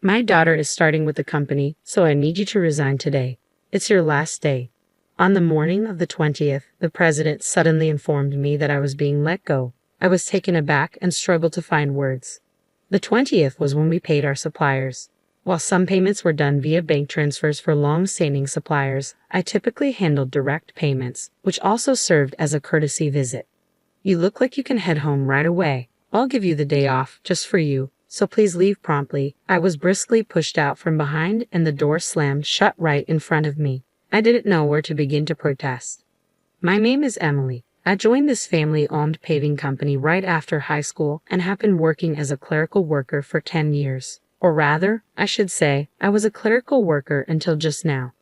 My daughter is starting with the company, so I need you to resign today. It's your last day." On the morning of the 20th, the president suddenly informed me that I was being let go. I was taken aback and struggled to find words. The 20th was when we paid our suppliers. While some payments were done via bank transfers for long-standing suppliers, I typically handled direct payments, which also served as a courtesy visit. "You look like you can head home right away. I'll give you the day off, just for you, so please leave promptly." I was briskly pushed out from behind and the door slammed shut right in front of me. I didn't know where to begin to protest. "My name is Emily. I joined this family-owned paving company right after high school and have been working as a clerical worker for 10 years. Or rather, I should say, I was a clerical worker until just now.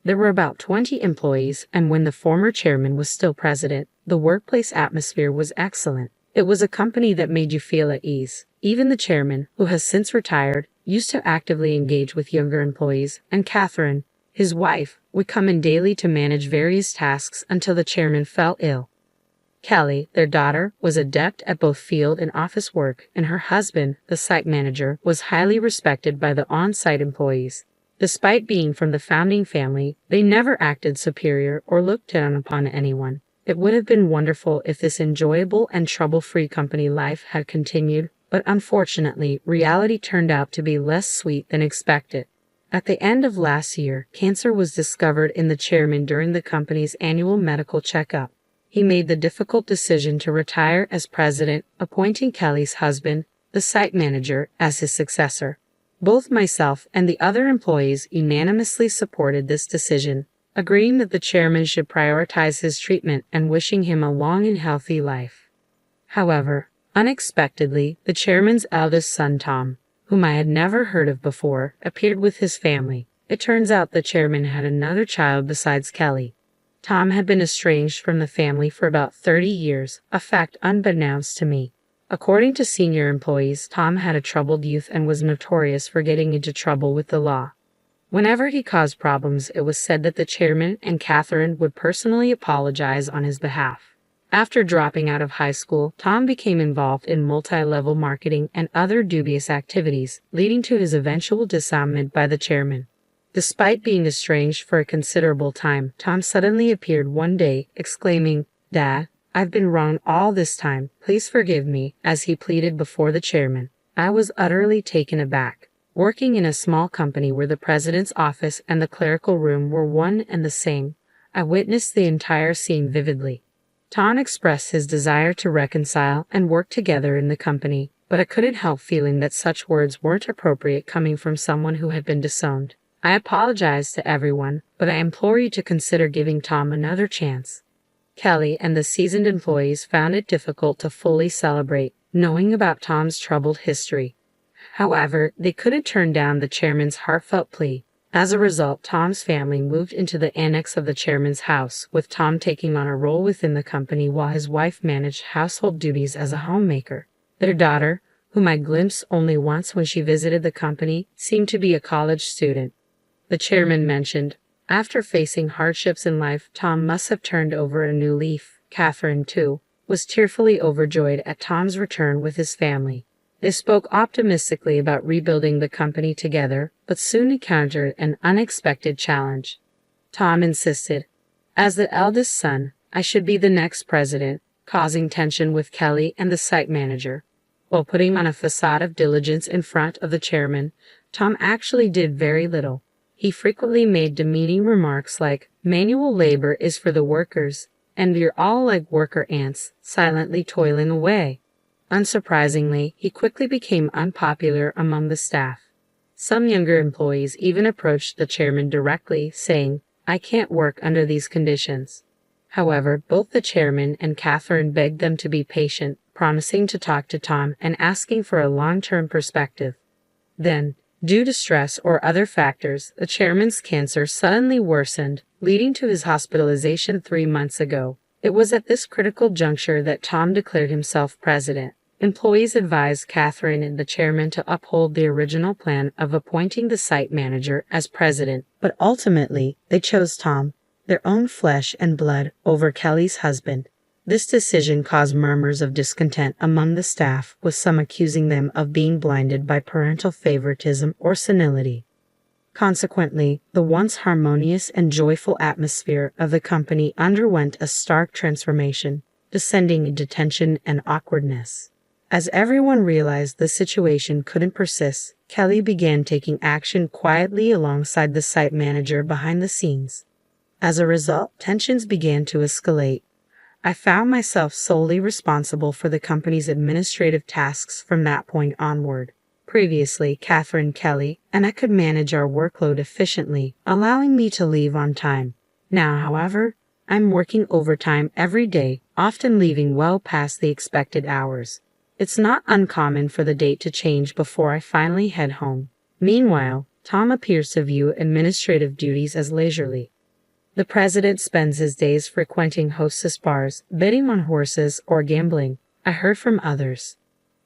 There were about 20 employees, and when the former chairman was still president, the workplace atmosphere was excellent. It was a company that made you feel at ease. Even the chairman, who has since retired, used to actively engage with younger employees, and Catherine, his wife, would come in daily to manage various tasks until the chairman fell ill. Kelly, their daughter, was adept at both field and office work, and her husband, the site manager, was highly respected by the on-site employees. Despite being from the founding family, they never acted superior or looked down upon anyone. It would have been wonderful if this enjoyable and trouble-free company life had continued, but unfortunately, reality turned out to be less sweet than expected. At the end of last year, cancer was discovered in the chairman during the company's annual medical checkup. He made the difficult decision to retire as president, appointing Kelly's husband, the site manager, as his successor. Both myself and the other employees unanimously supported this decision, agreeing that the chairman should prioritize his treatment and wishing him a long and healthy life. However, unexpectedly, the chairman's eldest son, Tom, whom I had never heard of before, appeared with his family. It turns out the chairman had another child besides Kelly. Tom had been estranged from the family for about 30 years, a fact unbeknownst to me. According to senior employees, Tom had a troubled youth and was notorious for getting into trouble with the law. Whenever he caused problems, it was said that the chairman and Catherine would personally apologize on his behalf. After dropping out of high school, Tom became involved in multi-level marketing and other dubious activities, leading to his eventual disarmament by the chairman. Despite being estranged for a considerable time, Tom suddenly appeared one day, exclaiming, "Dad, I've been wrong all this time. Please forgive me," as he pleaded before the chairman. I was utterly taken aback. Working in a small company where the president's office and the clerical room were one and the same, I witnessed the entire scene vividly. Tom expressed his desire to reconcile and work together in the company, but I couldn't help feeling that such words weren't appropriate coming from someone who had been disowned. I apologized to everyone, but I implore you to consider giving Tom another chance. Kelly and the seasoned employees found it difficult to fully celebrate, knowing about Tom's troubled history. However, they couldn't turn down the chairman's heartfelt plea. As a result, Tom's family moved into the annex of the chairman's house, with Tom taking on a role within the company while his wife managed household duties as a homemaker. Their daughter, whom I glimpsed only once when she visited the company, seemed to be a college student. The chairman mentioned, after facing hardships in life, Tom must have turned over a new leaf. Catherine, too, was tearfully overjoyed at Tom's return with his family. They spoke optimistically about rebuilding the company together, but soon encountered an unexpected challenge. Tom insisted, as the eldest son, I should be the next president, causing tension with Kelly and the site manager. While putting on a facade of diligence in front of the chairman, Tom actually did very little. He frequently made demeaning remarks like, "Manual labor is for the workers, and you're all like worker ants, silently toiling away." Unsurprisingly, he quickly became unpopular among the staff. Some younger employees even approached the chairman directly, saying, "I can't work under these conditions." However, both the chairman and Catherine begged them to be patient, promising to talk to Tom and asking for a long-term perspective. Then, due to stress or other factors, the chairman's cancer suddenly worsened, leading to his hospitalization 3 months ago. It was at this critical juncture that Tom declared himself president. Employees advised Catherine and the chairman to uphold the original plan of appointing the site manager as president, but ultimately they chose Tom, their own flesh and blood, over Kelly's husband. This decision caused murmurs of discontent among the staff, with some accusing them of being blinded by parental favoritism or senility. Consequently, the once harmonious and joyful atmosphere of the company underwent a stark transformation, descending into tension and awkwardness. As everyone realized the situation couldn't persist, Kelly began taking action quietly alongside the site manager behind the scenes. As a result, tensions began to escalate. I found myself solely responsible for the company's administrative tasks from that point onward. Previously, Catherine Kelly and I could manage our workload efficiently, allowing me to leave on time. Now, however, I'm working overtime every day, often leaving well past the expected hours. It's not uncommon for the date to change before I finally head home. Meanwhile, Tom appears to view administrative duties as leisurely. The president spends his days frequenting hostess bars, betting on horses, or gambling, I heard from others.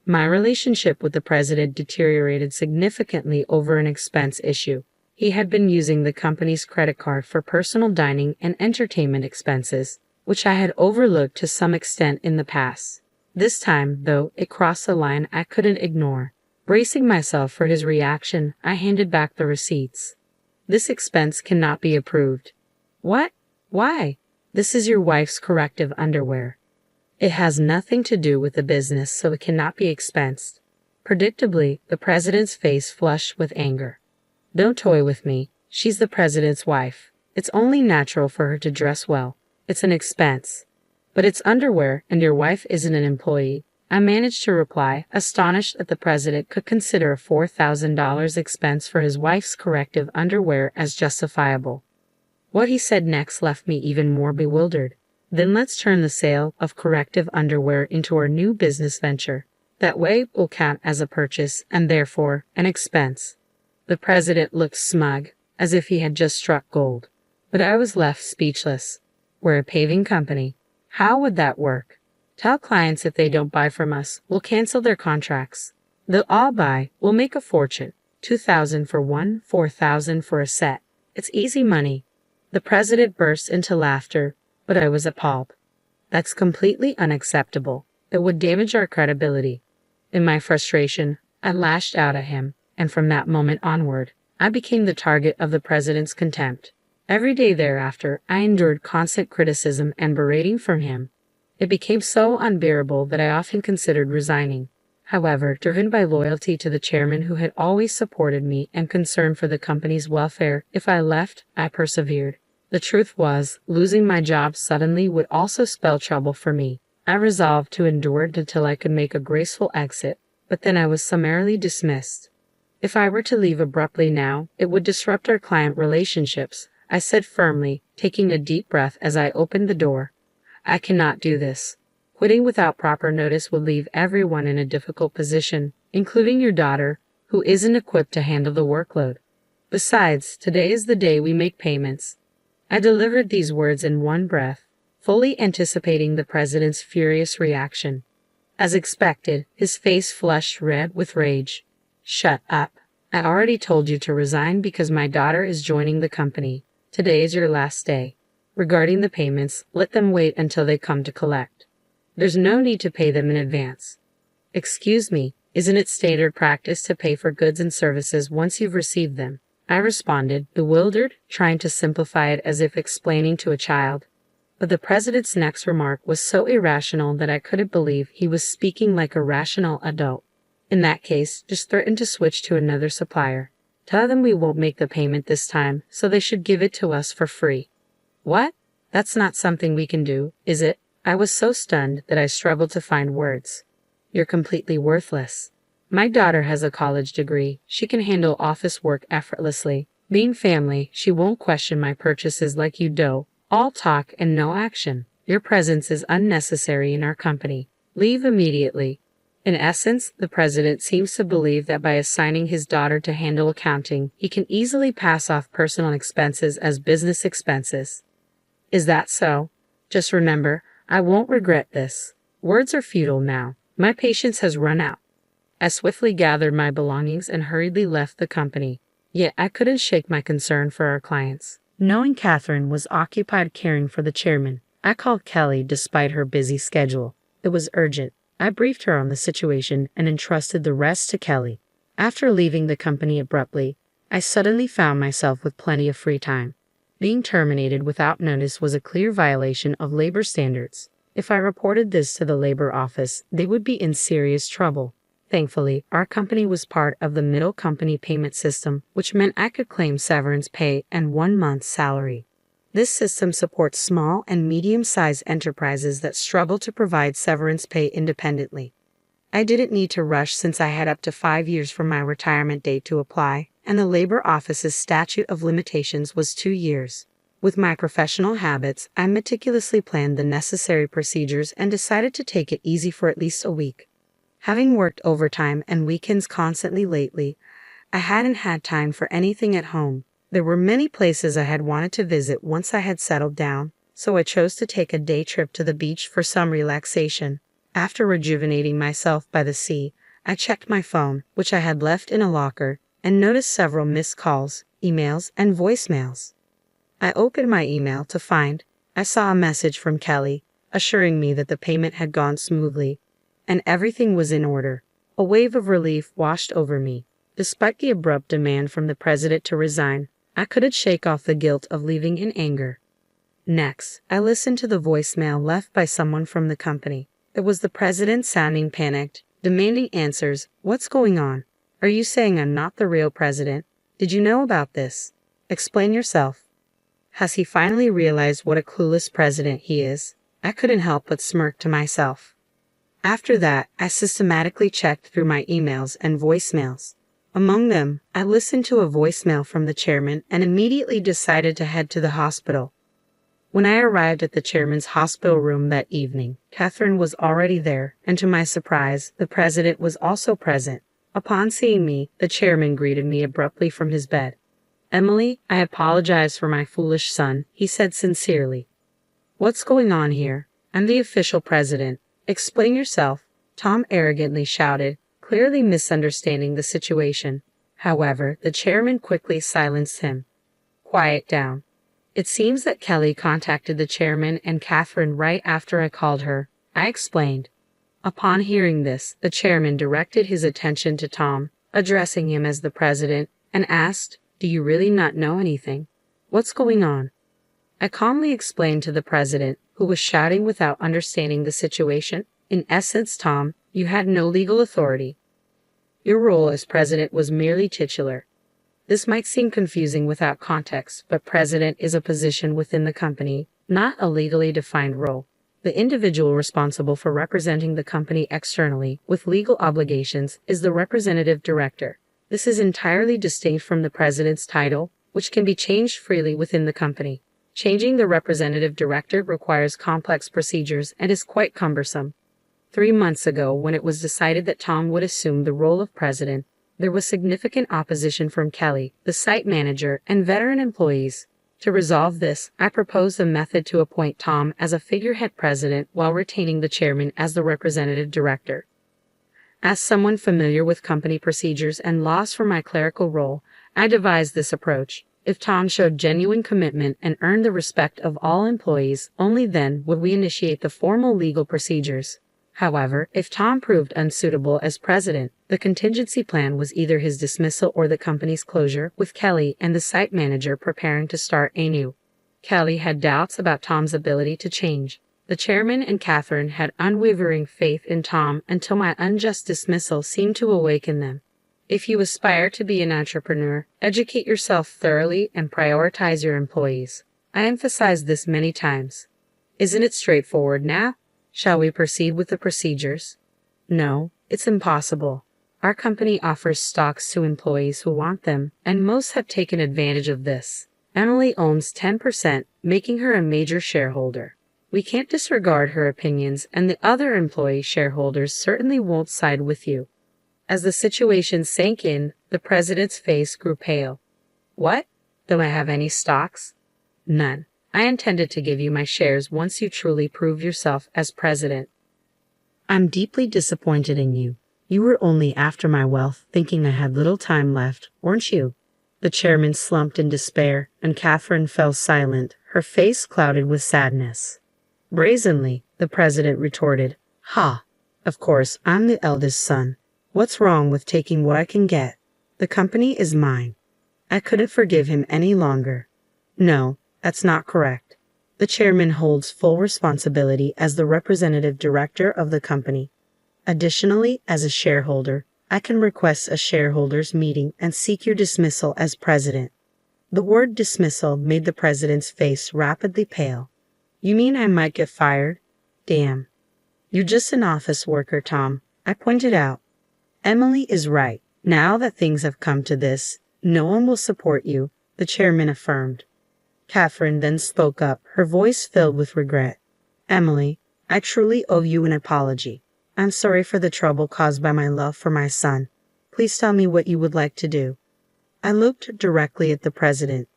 My relationship with the president deteriorated significantly over an expense issue. He had been using the company's credit card for personal dining and entertainment expenses, which I had overlooked to some extent in the past. This time, though, it crossed a line I couldn't ignore. Bracing myself for his reaction, I handed back the receipts. This expense cannot be approved. What? Why? This is your wife's corrective underwear. It has nothing to do with the business, so it cannot be expensed. Predictably, the president's face flushed with anger. Don't toy with me. She's the president's wife. It's only natural for her to dress well. It's an expense. But it's underwear, and your wife isn't an employee. I managed to reply, astonished that the president could consider a $4,000 expense for his wife's corrective underwear as justifiable. What he said next left me even more bewildered. Then let's turn the sale of corrective underwear into our new business venture. That way it will count as a purchase and therefore an expense. The president looked smug, as if he had just struck gold. But I was left speechless. We're a paving company. How would that work? Tell clients if they don't buy from us, we'll cancel their contracts. They'll all buy, we'll make a fortune. $2,000 for one, $4,000 for a set. It's easy money. The president burst into laughter, but I was appalled. That's completely unacceptable. It would damage our credibility. In my frustration, I lashed out at him, and from that moment onward, I became the target of the president's contempt. Every day thereafter, I endured constant criticism and berating from him. It became so unbearable that I often considered resigning. However, driven by loyalty to the chairman who had always supported me and concern for the company's welfare, if I left, I persevered. The truth was, losing my job suddenly would also spell trouble for me. I resolved to endure it until I could make a graceful exit, but then I was summarily dismissed. If I were to leave abruptly now, it would disrupt our client relationships, I said firmly, taking a deep breath as I opened the door. I cannot do this. Quitting without proper notice would leave everyone in a difficult position, including your daughter, who isn't equipped to handle the workload. Besides, today is the day we make payments. I delivered these words in one breath, fully anticipating the president's furious reaction. As expected, his face flushed red with rage. Shut up. I already told you to resign because my daughter is joining the company. Today is your last day. Regarding the payments, let them wait until they come to collect. There's no need to pay them in advance. Excuse me, isn't it standard practice to pay for goods and services once you've received them? I responded, bewildered, trying to simplify it as if explaining to a child. But the president's next remark was so irrational that I couldn't believe he was speaking like a rational adult. In that case, just threaten to switch to another supplier. Tell them we won't make the payment this time, so they should give it to us for free. What? That's not something we can do, is it? I was so stunned that I struggled to find words. You're completely worthless. My daughter has a college degree. She can handle office work effortlessly. Being family, she won't question my purchases like you do. All talk and no action. Your presence is unnecessary in our company. Leave immediately. In essence, the president seems to believe that by assigning his daughter to handle accounting, he can easily pass off personal expenses as business expenses. Is that so? Just remember, I won't regret this. Words are futile now. My patience has run out. I swiftly gathered my belongings and hurriedly left the company. Yet I couldn't shake my concern for our clients. Knowing Catherine was occupied caring for the chairman, I called Kelly despite her busy schedule. It was urgent. I briefed her on the situation and entrusted the rest to Kelly. After leaving the company abruptly, I suddenly found myself with plenty of free time. Being terminated without notice was a clear violation of labor standards. If I reported this to the labor office, they would be in serious trouble. Thankfully, our company was part of the middle company payment system, which meant I could claim severance pay and 1 month's salary. This system supports small and medium-sized enterprises that struggle to provide severance pay independently. I didn't need to rush since I had up to 5 years from my retirement date to apply, and the labor office's statute of limitations was 2 years. With my professional habits, I meticulously planned the necessary procedures and decided to take it easy for at least a week. Having worked overtime and weekends constantly lately, I hadn't had time for anything at home. There were many places I had wanted to visit once I had settled down, so I chose to take a day trip to the beach for some relaxation. After rejuvenating myself by the sea, I checked my phone, which I had left in a locker, and noticed several missed calls, emails, and voicemails. I opened my email to find I saw a message from Kelly, assuring me that the payment had gone smoothly, and everything was in order. A wave of relief washed over me. Despite the abrupt demand from the president to resign, I couldn't shake off the guilt of leaving in anger. Next, I listened to the voicemail left by someone from the company. It was the president sounding panicked, demanding answers. What's going on? Are you saying I'm not the real president? Did you know about this? Explain yourself. Has he finally realized what a clueless president he is? I couldn't help but smirk to myself. After that, I systematically checked through my emails and voicemails. Among them, I listened to a voicemail from the chairman and immediately decided to head to the hospital. When I arrived at the chairman's hospital room that evening, Catherine was already there, and to my surprise, the president was also present. Upon seeing me, the chairman greeted me abruptly from his bed. "Emily, I apologize for my foolish son," he said sincerely. "What's going on here? I'm the official president. Explain yourself," Tom arrogantly shouted, clearly misunderstanding the situation. However, the chairman quickly silenced him. "Quiet down. It seems that Kelly contacted the chairman and Catherine right after I called her," I explained. Upon hearing this, the chairman directed his attention to Tom, addressing him as the president, and asked, "Do you really not know anything? What's going on?" I calmly explained to the president, who was shouting without understanding the situation. "In essence, Tom, you had no legal authority. Your role as president was merely titular. This might seem confusing without context, but president is a position within the company, not a legally defined role. The individual responsible for representing the company externally with legal obligations is the representative director. This is entirely distinct from the president's title, which can be changed freely within the company. Changing the representative director requires complex procedures and is quite cumbersome. 3 months ago, when it was decided that Tom would assume the role of president, there was significant opposition from Kelly, the site manager, and veteran employees. To resolve this, I proposed a method to appoint Tom as a figurehead president while retaining the chairman as the representative director. As someone familiar with company procedures and laws for my clerical role, I devised this approach. If Tom showed genuine commitment and earned the respect of all employees, only then would we initiate the formal legal procedures. However, if Tom proved unsuitable as president, the contingency plan was either his dismissal or the company's closure, with Kelly and the site manager preparing to start anew. Kelly had doubts about Tom's ability to change. The chairman and Catherine had unwavering faith in Tom until my unjust dismissal seemed to awaken them. If you aspire to be an entrepreneur, educate yourself thoroughly and prioritize your employees. I emphasized this many times. Isn't it straightforward now? Shall we proceed with the procedures? No, it's impossible. Our company offers stocks to employees who want them, and most have taken advantage of this. Emily owns 10%, making her a major shareholder. We can't disregard her opinions, and the other employee shareholders certainly won't side with you. As the situation sank in, the president's face grew pale. What? Do I have any stocks? None. I intended to give you my shares once you truly prove yourself as president. I'm deeply disappointed in you. You were only after my wealth, thinking I had little time left, weren't you? The chairman slumped in despair, and Catherine fell silent, her face clouded with sadness. Brazenly, the president retorted. Ha! Of course, I'm the eldest son. What's wrong with taking what I can get? The company is mine. I couldn't forgive him any longer. No, that's not correct. The chairman holds full responsibility as the representative director of the company. Additionally, as a shareholder, I can request a shareholders meeting and seek your dismissal as president. The word dismissal made the president's face rapidly pale. You mean I might get fired? Damn. You're just an office worker, Tom, I pointed out. Emily is right. Now that things have come to this, no one will support you, the chairman affirmed. Catherine then spoke up, her voice filled with regret. Emily, I truly owe you an apology. I'm sorry for the trouble caused by my love for my son. Please tell me what you would like to do. I looked directly at the president.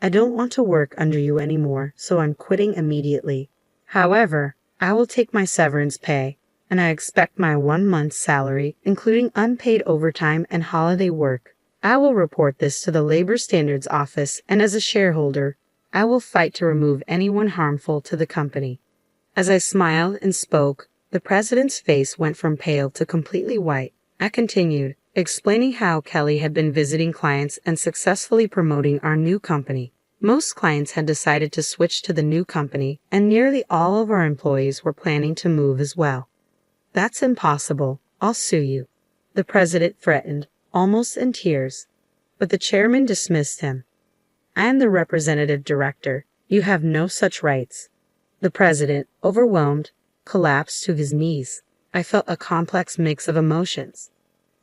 I don't want to work under you anymore, so I'm quitting immediately. However, I will take my severance pay, and I expect my 1 month's salary, including unpaid overtime and holiday work. I will report this to the Labor Standards Office, and as a shareholder, I will fight to remove anyone harmful to the company. As I smiled and spoke, the president's face went from pale to completely white. I continued, explaining how Kelly had been visiting clients and successfully promoting our new company. Most clients had decided to switch to the new company, and nearly all of our employees were planning to move as well. That's impossible. I'll sue you, the president threatened, almost in tears. But the chairman dismissed him. I am the representative director. You have no such rights. The president, overwhelmed, collapsed to his knees. I felt a complex mix of emotions.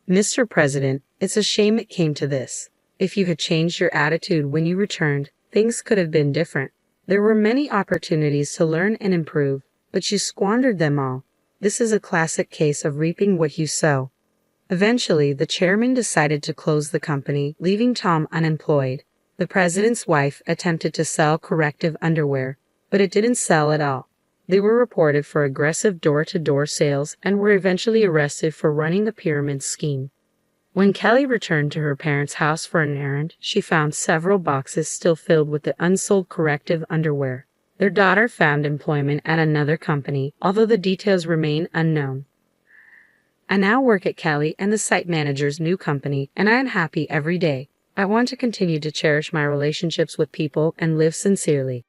Mr. President, it's a shame it came to this. If you had changed your attitude when you returned, things could have been different. There were many opportunities to learn and improve, but you squandered them all. This is a classic case of reaping what you sow. Eventually, the chairman decided to close the company, leaving Tom unemployed. The president's wife attempted to sell corrective underwear, but it didn't sell at all. They were reported for aggressive door-to-door sales and were eventually arrested for running the pyramid scheme. When Kelly returned to her parents' house for an errand, she found several boxes still filled with the unsold corrective underwear. Their daughter found employment at another company, although the details remain unknown. I now work at Kelly and the site manager's new company, and I am happy every day. I want to continue to cherish my relationships with people and live sincerely.